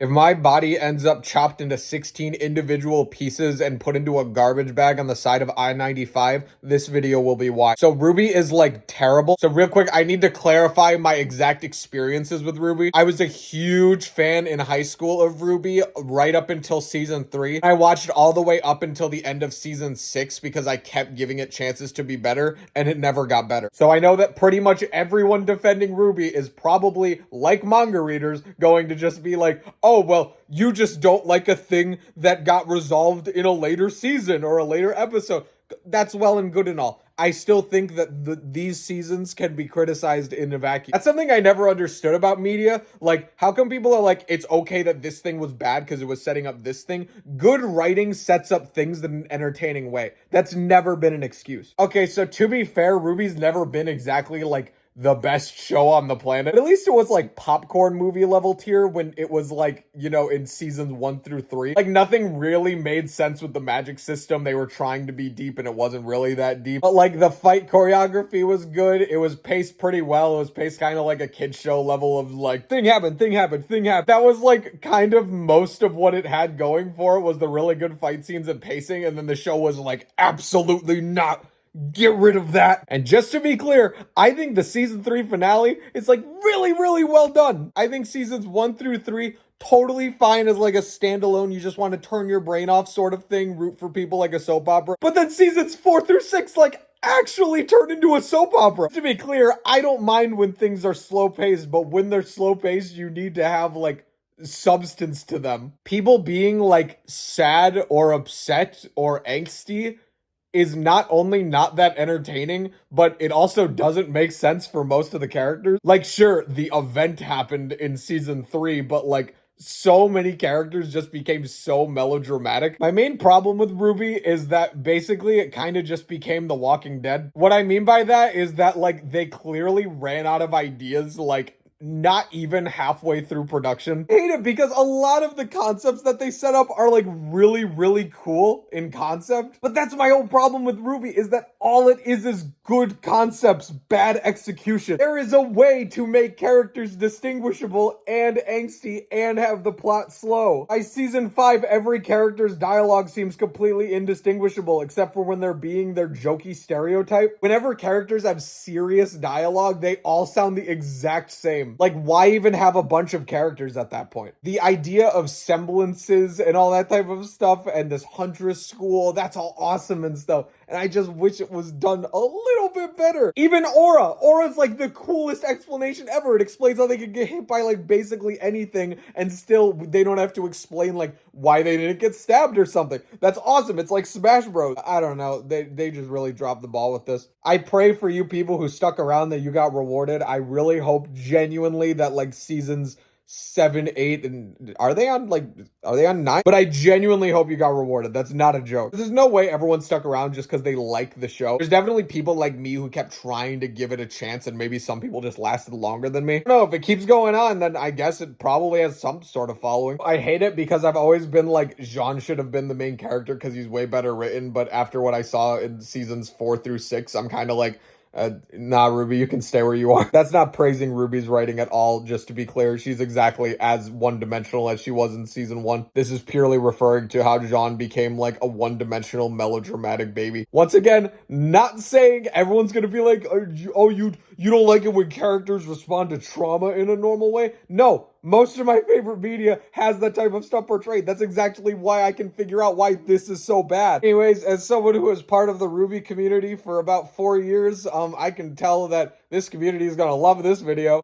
If my body ends up chopped into 16 individual pieces and put into a garbage bag on the side of I-95, this video will be why. So Rwby is like terrible. So real quick, I need to clarify my exact experiences with Rwby. I was a huge fan in high school of Rwby right up until season 3. I watched all the way up until the end of season 6 because I kept giving it chances to be better and it never got better. So I know that pretty much everyone defending Rwby is probably, like manga readers, going to just be like, oh, well, you just don't like a thing that got resolved in a later season or a later episode. That's well and good and all. I still think that these seasons can be criticized in a vacuum. That's something I never understood about media. Like, how come people are like, it's okay that this thing was bad because it was setting up this thing? Good writing sets up things in an entertaining way. That's never been an excuse. Okay, so to be fair, Rwby's never been exactly like the best show on the planet. At least it was like popcorn movie level tier when it was like, you know, in seasons 1 through 3. Like nothing really made sense with the magic system. They were trying to be deep and it wasn't really that deep. But like the fight choreography was good. It was paced pretty well. It was paced kind of like a kid's show level of like thing happened, thing happened, thing happened. That was like kind of most of what it had going for it was the really good fight scenes and pacing. And then the show was like absolutely not. Get rid of that. And just to be clear, I think the season 3 finale is like really, really well done. I think seasons 1 through 3 totally fine as like a standalone, you just want to turn your brain off sort of thing, root for people like a soap opera. But then seasons 4 through 6 like actually turn into a soap opera. To be clear, I don't mind when things are slow paced, but when they're slow paced, you need to have like substance to them. People being like sad or upset or angsty is not only not that entertaining, but it also doesn't make sense for most of the characters. Like, sure, the event happened in season 3, but like, so many characters just became so melodramatic. My main problem with Rwby is that basically it kind of just became The Walking Dead. What I mean by that is that like, they clearly ran out of ideas like not even halfway through production. I hate it because a lot of the concepts that they set up are like really, really cool in concept. But that's my whole problem with Rwby is that all it is good concepts, bad execution. There is a way to make characters distinguishable and angsty and have the plot slow. By season 5, every character's dialogue seems completely indistinguishable except for when they're being their jokey stereotype. Whenever characters have serious dialogue, they all sound the exact same. Like, why even have a bunch of characters at that point? The idea of semblances and all that type of stuff and this huntress school, that's all awesome and stuff. And I just wish it was done a little bit better. Even Aura. Aura's like the coolest explanation ever. It explains how they could get hit by like basically anything and still they don't have to explain like why they didn't get stabbed or something. That's awesome. It's like Smash Bros. I don't know. They just really dropped the ball with this. I pray for you people who stuck around that you got rewarded. I really hope genuinely that like seasons 7, 8, and are they on 9? But I genuinely hope you got rewarded. That's not a joke. There's no way everyone stuck around just because they like the show. There's definitely people like me who kept trying to give it a chance, and maybe some people just lasted longer than me. I don't know, if it keeps going on, then I guess it probably has some sort of following. I hate it because I've always been like, Jean should have been the main character because he's way better written, but after what I saw in seasons 4 through 6, I'm kind of like, nah, Rwby, you can stay where you are. That's not praising Ruby's writing at all, just to be clear. She's exactly as one-dimensional as she was in season 1. This is purely referring to how Jean became like a one-dimensional melodramatic baby. Once again, not saying everyone's gonna be like, oh, you don't like it when characters respond to trauma in a normal way. No. Most of my favorite media has that type of stuff portrayed. That's exactly why I can figure out why this is so bad. Anyways, as someone who was part of the Rwby community for about 4 years, I can tell that this community is gonna love this video.